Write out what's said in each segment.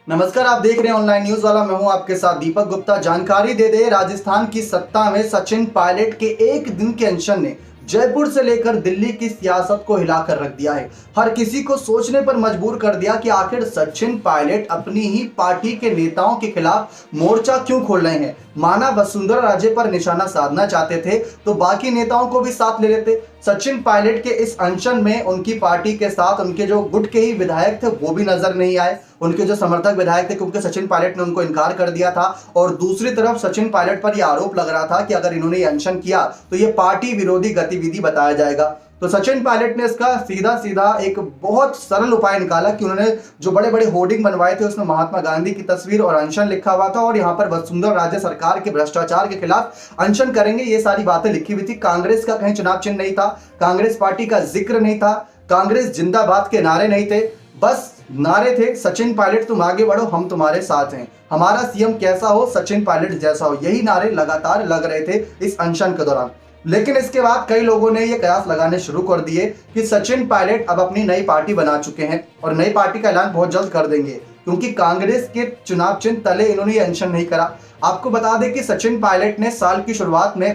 नमस्कार, आप देख रहे हैं ऑनलाइन न्यूज वाला। मैं हूं आपके साथ दीपक गुप्ता। जानकारी दे दे, राजस्थान की सत्ता में सचिन पायलट के एक दिन के अनशन ने जयपुर से लेकर दिल्ली की सियासत को हिलाकर रख दिया है। हर किसी को सोचने पर मजबूर कर दिया कि आखिर सचिन पायलट अपनी ही पार्टी के नेताओं के खिलाफ मोर्चा क्यों खोल रहे हैं। माना वसुंधरा राजे पर निशाना साधना चाहते थे तो बाकी नेताओं को भी साथ ले लेते। सचिन पायलट के इस अनशन में उनकी पार्टी के साथ उनके जो गुट के ही विधायक थे वो भी नजर नहीं आए, उनके जो समर्थक विधायक थे, क्योंकि सचिन पायलट ने उनको इनकार कर दिया था। और दूसरी तरफ सचिन पायलट पर यह आरोप लग रहा था कि अगर इन्होंने ये अनशन किया तो ये पार्टी विरोधी गतिविधि बताया जाएगा। तो सचिन पायलट ने इसका सीधा सीधा एक बहुत सरल उपाय निकाला कि उन्होंने जो बड़े बड़े होर्डिंग बनवाए थे उसमें महात्मा गांधी की तस्वीर और अनशन लिखा हुआ था और यहाँ पर वसुंधरा राजे सरकार के भ्रष्टाचार के खिलाफ अनशन करेंगे, ये सारी बातें लिखी हुई थी। कांग्रेस का कहीं चुनाव चिन्ह नहीं था, कांग्रेस पार्टी का जिक्र नहीं था, कांग्रेस जिंदाबाद के नारे नहीं थे, बस नारे थे सचिन पायलट तुम आगे बढ़ो, हम तुम्हारे साथ हैं, हमारा सीएम कैसा हो, सचिन पायलट जैसा हो। यही नारे लगातार लग रहे थे इस अनशन के दौरान। लेकिन इसके बाद कई लोगों ने यह कयास लगाने शुरू कर दिए कि सचिन पायलट अब अपनी नई पार्टी बना चुके हैं और नई पार्टी का ऐलान बहुत जल्द कर देंगे, क्योंकि कांग्रेस के चुनाव चिन्ह तले इन्होंने ये अनशन नहीं करा। आपको बता दें कि सचिन पायलट ने साल की शुरुआत में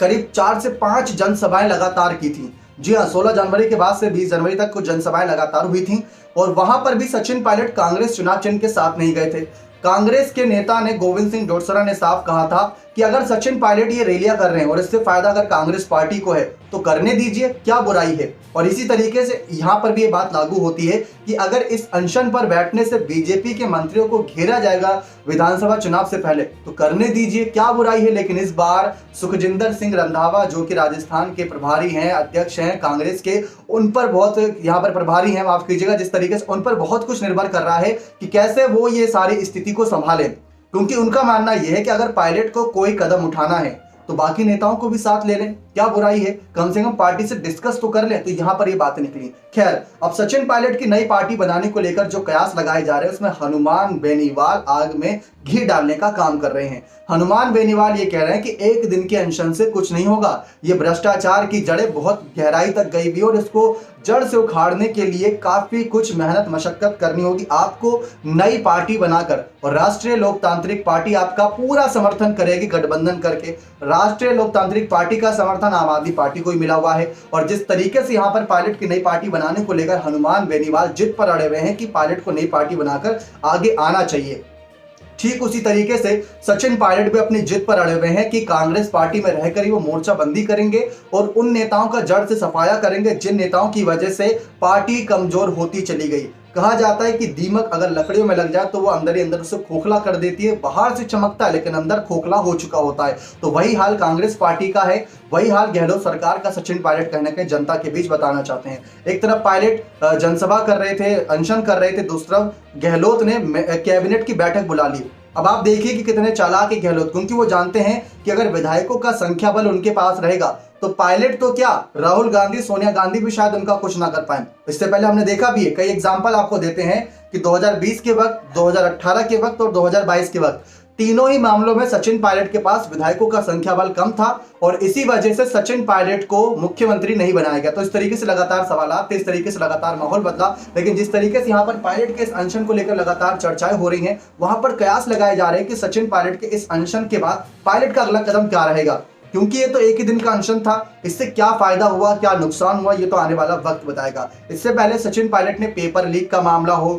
करीब 4 से 5 जनसभाएं लगातार की थी। जी हाँ, 16 जनवरी के बाद से 20 जनवरी तक कुछ जनसभाएं लगातार हुई थी और वहां पर भी सचिन पायलट कांग्रेस चुनाव चिन्ह के साथ नहीं गए थे। कांग्रेस के नेता ने गोविंद सिंह डोटासरा ने साफ कहा था कि अगर सचिन पायलट ये रैलियां कर रहे हैं और इससे फायदा अगर कांग्रेस पार्टी को है तो करने दीजिए, क्या बुराई है। और इसी तरीके से यहां पर भी ये बात लागू होती है कि अगर इस अनशन पर बैठने से बीजेपी के मंत्रियों को घेरा जाएगा विधानसभा चुनाव से पहले तो करने दीजिए, क्या बुराई है। लेकिन इस बार सुखजिंदर सिंह रंधावा जो कि राजस्थान के प्रभारी हैं, अध्यक्ष हैं कांग्रेस के, उन पर बहुत यहाँ पर प्रभारी हैं, माफ कीजिएगा, जिस तरीके से उन पर बहुत कुछ निर्भर कर रहा है कि कैसे वो ये सारी स्थिति को संभालें। क्योंकि उनका मानना यह है कि अगर पायलट को कोई कदम उठाना है तो बाकी नेताओं को भी साथ ले लें, क्या बुराई है, कम से कम पार्टी से डिस्कस तो कर लें। तो यहां पर ये बातें निकली। खैर, अब सचिन पायलट की नई पार्टी बनाने को लेकर जो कयास लगाए जा रहे हैं उसमें हनुमान बेनीवाल आग में घी डालने का काम कर रहे हैं। हनुमान बेनीवाल ये कह रहे हैं कि एक दिन के अनशन से कुछ नहीं होगा, ये भ्रष्टाचार की जड़ें बहुत गहराई तक गई हुई और इसको जड़ से उखाड़ने के लिए काफी कुछ मेहनत मशक्कत करनी होगी आपको नई पार्टी बनाकर। और राष्ट्रीय लोकतांत्रिक पार्टी आपका पूरा समर्थन करेगी गठबंधन करके। राष्ट्रीय लोकतांत्रिक पार्टी का समर्थन आम आदमी पार्टी को ही मिला हुआ है और जिस तरीके से यहाँ पर पायलट की नई पार्टी बनाने को लेकर हनुमान बेनीवाल जिद पर अड़े हुए हैं कि पायलट को नई पार्टी बनाकर आगे आना चाहिए, ठीक उसी तरीके से सचिन पायलट भी अपनी जिद पर अड़े हुए हैं कि कांग्रेस पार्टी में रहकर ही वो मोर्चा बंदी करेंगे और उन नेताओं का जड़ से सफाया करेंगे जिन नेताओं की वजह से पार्टी कमजोर होती चली गई। कहा जाता है कि दीमक अगर लकड़ियों में लग जाए तो वो अंदर ही अंदर उसे खोखला कर देती है, बाहर से चमकता है लेकिन अंदर खोखला हो चुका होता है। तो वही हाल कांग्रेस पार्टी का है, वही हाल गहलोत सरकार का सचिन पायलट कहीं ना कहीं जनता के बीच बताना चाहते हैं। एक तरफ पायलट जनसभा कर रहे थे, अनशन कर रहे थे, दूसरी तरफ गहलोत ने कैबिनेट की बैठक बुला ली। अब आप देखिए कि कितने चालाक है गहलोत, क्योंकि वो जानते हैं कि अगर विधायकों का संख्या बल उनके पास रहेगा तो पायलट तो क्या, राहुल गांधी, सोनिया गांधी भी शायद उनका कुछ ना कर पाए। इससे पहले हमने देखा भी है, कई एग्जाम्पल आपको देते हैं कि 2020 के वक्त, 2018 के वक्त और 2022 के वक्त, तीनों ही मामलों में सचिन पायलट के पास विधायकों का संख्या बल कम था और इसी वजह से सचिन पायलट को मुख्यमंत्री नहीं बनाया गया। तो इस तरीके से लगातार सवालात थे, इस तरीके से लगातार माहौल बदला। लेकिन जिस तरीके से यहाँ पर पायलट के इस अनशन को लेकर लगातार चर्चाएं हो रही हैं, वहां पर कयास लगाए जा रहे हैं कि सचिन पायलट के इस अनशन के बाद पायलट का अगला कदम क्या रहेगा, क्योंकि ये तो एक ही दिन का अनशन था, इससे क्या फायदा हुआ, क्या नुकसान हुआ, ये तो आने वाला वक्त बताएगा। इससे पहले सचिन पायलट ने पेपर लीक का मामला हो,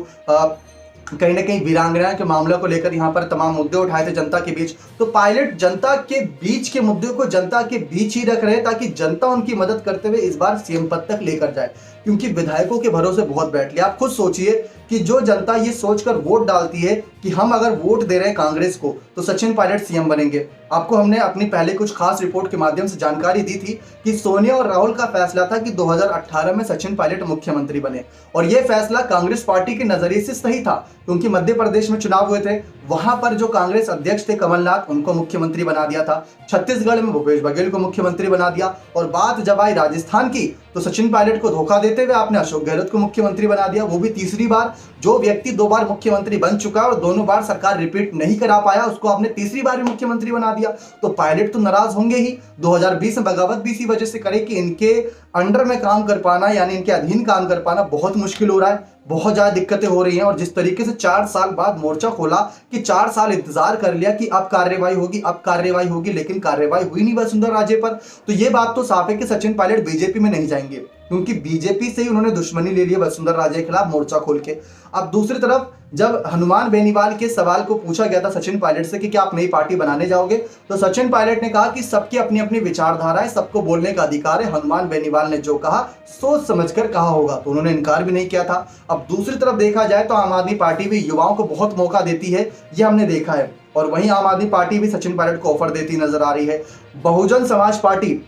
कहीं ना कहीं वीरांगना के मामले को लेकर यहाँ पर तमाम मुद्दे उठाए थे जनता के बीच। तो पायलट जनता के बीच के मुद्दे को जनता के बीच ही रख रहे हैं ताकि जनता उनकी मदद करते हुए इस बार सीएम पद तक लेकर जाए, क्योंकि विधायकों के भरोसे बहुत बैठ लिया। आप खुद सोचिए कि जो जनता ये सोचकर वोट डालती है कि हम अगर वोट दे रहे हैं कांग्रेस को तो सचिन पायलट सीएम बनेंगे। आपको हमने अपनी पहले कुछ खास रिपोर्ट के माध्यम से जानकारी दी थी कि सोनिया और राहुल का फैसला था कि 2018 में सचिन पायलट मुख्यमंत्री बने और यह फैसला कांग्रेस पार्टी के नजरिए से सही था, क्योंकि मध्य प्रदेश में चुनाव हुए थे, वहां पर जो कांग्रेस अध्यक्ष थे कमलनाथ, उनको मुख्यमंत्री बना दिया था। छत्तीसगढ़ में भूपेश बघेल को मुख्यमंत्री बना दिया और बात जब आई राजस्थान की तो सचिन पायलट को धोखा देते हुए आपने अशोक गहलोत को मुख्यमंत्री बना दिया, वो भी तीसरी बार। जो व्यक्ति 2 बार मुख्यमंत्री बन चुका है और दोनों बार सरकार रिपीट नहीं करा पाया, उसको आपने तीसरी बार भी मुख्यमंत्री बना दिया। तो पायलट तो नाराज होंगे ही। 2020 में बगावत भी इसी वजह से करे कि इनके अंडर में काम कर पाना, यानी इनके अधीन काम कर पाना बहुत मुश्किल हो रहा है। बहुत ज़्यादा दिक्कतें हो रही हैं। और जिस तरीके से 4 साल बाद मोर्चा खोला कि 4 साल इंतजार कर लिया कि अब कार्रवाई होगी, अब कार्रवाई होगी, लेकिन कार्रवाई हुई नहीं वसुंधरा राजे पर। तो ये बात तो साफ है कि सचिन पायलट बीजेपी में नहीं जाएंगे, क्योंकि बीजेपी से ही उन्होंने दुश्मनी ले ली वसुंधरा राजे के खिलाफ मोर्चा खोल के। अब दूसरी तरफ जब हनुमान बेनीवाल के सवाल को पूछा गया था सचिन पायलट से कि क्या आप नई पार्टी बनाने जाओगे, तो सचिन पायलट ने कहा कि सबकी अपनी अपनी विचारधारा है, सबको बोलने का अधिकार है। हनुमान बेनीवाल ने जो कहा सोच समझकर कहा होगा, तो उन्होंने इनकार भी नहीं किया था। अब दूसरी तरफ देखा जाए तो आम आदमी पार्टी भी युवाओं को बहुत मौका देती है, ये हमने देखा है। और वहीं आम आदमी पार्टी भी सचिन पायलट को ऑफर देती नजर आ रही है। बहुजन समाज पार्टी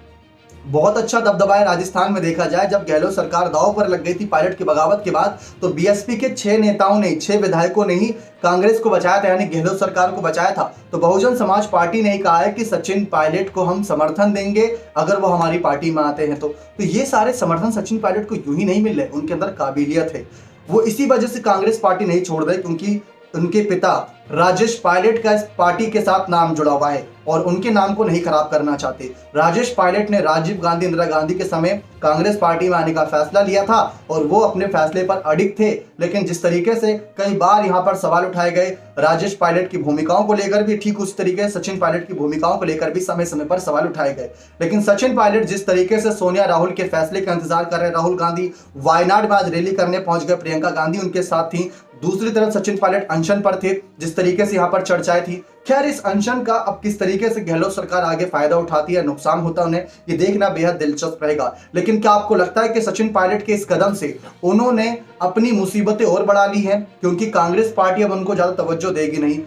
बहुत अच्छा दबदबा है राजस्थान में। देखा जाए जब गहलोत सरकार दांव पर लग गई थी पायलट की बगावत के बाद, तो बीएसपी के 6 नेताओं ने, 6 विधायकों ने ही कांग्रेस को बचाया था, यानी गहलोत सरकार को बचाया था। तो बहुजन समाज पार्टी ने ही कहा है कि सचिन पायलट को हम समर्थन देंगे अगर वो हमारी पार्टी में आते हैं। तो ये सारे समर्थन सचिन पायलट को यूं ही नहीं मिल रहे, उनके अंदर काबिलियत है। वो इसी वजह से कांग्रेस पार्टी नहीं छोड़ रहे, क्योंकि उनके पिता राजेश पायलट का इस पार्टी के साथ नाम जुड़ा हुआ है और उनके नाम को नहीं खराब करना चाहते। राजेश पायलट ने राजीव गांधी, इंदिरा गांधी के समय कांग्रेस पार्टी में आने का फैसला लिया था और वो अपने फैसले पर अडिग थे। लेकिन जिस तरीके से कई बार यहाँ पर सवाल उठाए गए राजेश पायलट की भूमिकाओं को लेकर भी, ठीक उस तरीके से सचिन पायलट की भूमिकाओं को लेकर भी समय समय पर सवाल उठाए गए। लेकिन सचिन पायलट जिस तरीके से सोनिया राहुल के फैसले का इंतजार कर रहे, राहुल गांधी वायनाड में आज रैली करने पहुंच गए, प्रियंका गांधी उनके साथ थी, दूसरी तरफ सचिन पायलट अनशन पर थे, जिस तरीके से यहाँ पर चर्चाएं थी। खैर, इस अनशन का अब किस तरीके से गहलोत सरकार आगे फायदा उठाती है, नुकसान होता है उन्हें, ये देखना बेहद दिलचस्प रहेगा। लेकिन क्या आपको लगता है कि सचिन पायलट के इस कदम से उन्होंने अपनी मुसीबतें और बढ़ा ली हैं, क्योंकि कांग्रेस पार्टी अब उनको ज्यादा तवज्जो देगी नहीं।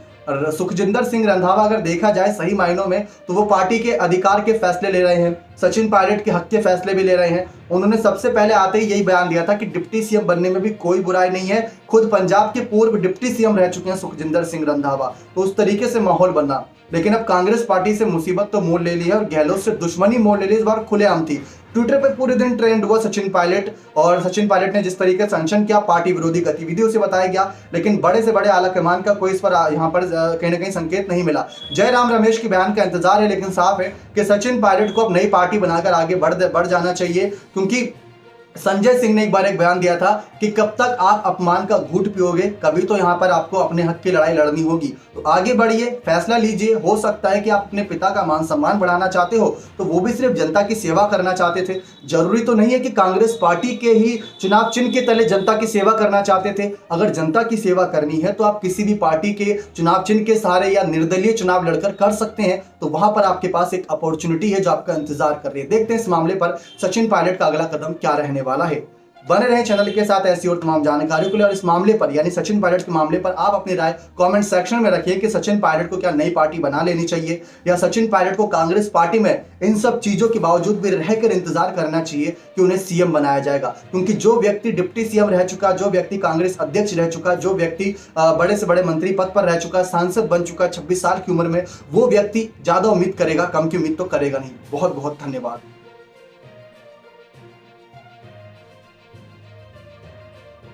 सुखजिंदर सिंह रंधावा अगर देखा जाए सही मायनों में, तो वो पार्टी के अधिकार के फैसले ले रहे हैं, सचिन पायलट के हक के फैसले भी ले रहे हैं। उन्होंने सबसे पहले आते ही यही बयान दिया था कि डिप्टी सीएम बनने में भी कोई बुराई नहीं है। खुद पंजाब के पूर्व डिप्टी सीएम रह चुके हैं सुखजिंदर सिंह रंधावा, तो उस तरीके से माहौल बना। लेकिन अब कांग्रेस पार्टी से मुसीबत तो मोल ले ली है और गहलोत से दुश्मनी मोल ले ली, इस बार खुलेआम थी। ट्विटर पर पूरे दिन ट्रेंड हुआ सचिन पायलट, और सचिन पायलट ने जिस तरीके से अनशन किया, पार्टी विरोधी गतिविधियों से बताया गया, लेकिन बड़े से बड़े आला कमान का कोई इस पर यहाँ पर कहीं ना कहीं संकेत नहीं मिला। जयराम रमेश के बयान का इंतजार है, लेकिन साफ है कि सचिन पायलट को अब नई पार्टी बनाकर आगे बढ़ जाना चाहिए, क्योंकि संजय सिंह ने एक बार एक बयान दिया था कि कब तक आप अपमान का घूंट पियोगे, कभी तो यहाँ पर आपको अपने हक की लड़ाई लड़नी होगी। तो आगे बढ़िए, फैसला लीजिए। हो सकता है कि आप अपने पिता का मान सम्मान बढ़ाना चाहते हो, तो वो भी सिर्फ जनता की सेवा करना चाहते थे। जरूरी तो नहीं है कि कांग्रेस पार्टी के ही चुनाव चिन्ह के तले जनता की सेवा करना चाहते थे। अगर जनता की सेवा करनी है तो आप किसी भी पार्टी के चुनाव चिन्ह के सहारे या निर्दलीय चुनाव लड़कर कर सकते हैं। तो वहां पर आपके पास एक अपॉर्चुनिटी है जो आपका इंतजार कर रही है। देखते हैं इस मामले पर सचिन पायलट का अगला कदम क्या रहने वाला है। बने रहें चैनल के साथ ऐसी और तमाम जानकारियों के लिए। और इस मामले पर यानी सचिन पायलट के मामले पर आप अपनी राय कमेंट सेक्शन में रखिए कि सचिन पायलट को क्या नई पार्टी बना लेनी चाहिए, या सचिन पायलट को कांग्रेस पार्टी में इन सब चीजों के बावजूद भी रहकर इंतजार करना चाहिए कि उन्हें सीएम बनाया जाएगा। क्योंकि जो व्यक्ति डिप्टी सीएम रह चुका, जो व्यक्ति कांग्रेस अध्यक्ष रह चुका, जो व्यक्ति बड़े से बड़े मंत्री पद पर रह चुका, सांसद बन चुका 26 साल की उम्र में, वो व्यक्ति ज्यादा उम्मीद करेगा, कम की उम्मीद तो करेगा नहीं। बहुत बहुत धन्यवाद।